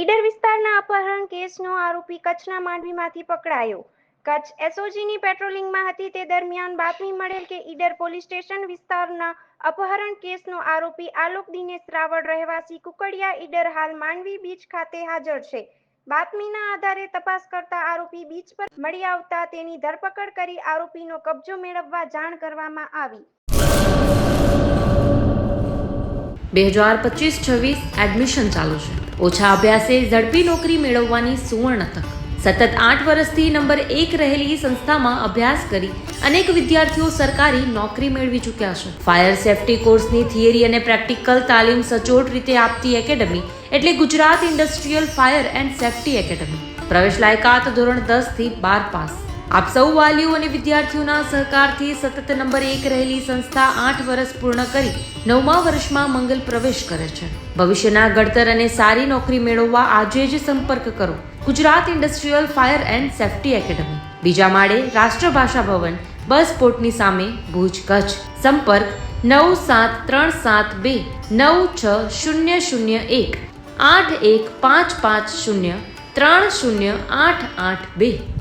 ઈડર વિસ્તારના અપહરણ કેસનો આરોપી કચ્છના માંડવીમાંથી પકડાયો. કચ્છ એસઓજીની પેટ્રોલિંગમાં હતી તે દરમિયાન બાતમી મળેલ કે ઈડર પોલીસ સ્ટેશન વિસ્તારના અપહરણ કેસનો આરોપી આલોક દિનેશ રાવળ રહેવાસી કુકડિયા ઈડર હાલ માંડવી બીચ ખાતે હાજર છે. બાતમીના આધારે તપાસ કરતા આરોપી બીચ પર મળી આવતા તેની ધરપકડ કરી આરોપીનો કબજો મેળવવા જાણ કરવામાં આવી. 2025-26 એડમિશન ચાલુ છે. ઓછા અભ્યાસે ઝડપી નોકરી મેળવવાની સુવર્ણ તક. સતત 8 વર્ષથી નંબર 1 રહેલી સંસ્થામાં અભ્યાસ કરી અનેક વિદ્યાર્થીઓ સરકારી નોકરી મેળવી ચૂક્યા છે. ફાયર સેફટી કોર્સની થિયરી અને પ્રેક્ટિકલ તાલીમ સચોટ રીતે આપતી એકેડમી એટલે Gujarat industrial fire and safety academy. પ્રવેશ લાયકાત ધોરણ 10 થી 12 પાસ. આપ સૌ વાલીઓ અને વિદ્યાર્થીઓના સહકારથી સતત નંબર 1 રહેલી સંસ્થા 8 વર્ષ પૂર્ણ કરી 9મા વર્ષમાં મંગલ પ્રવેશ કરે છે. ભવિષ્યના ઘડતર અને સારી નોકરી મેળવવા આજે જ સંપર્ક કરો Gujarat industrial fire and safety academy, બીજા માળે રાષ્ટ્રભાષા ભવન, બસ પોર્ટની સામે, ભુજ, કચ્છ. સંપર્ક 9737296001 8155030882.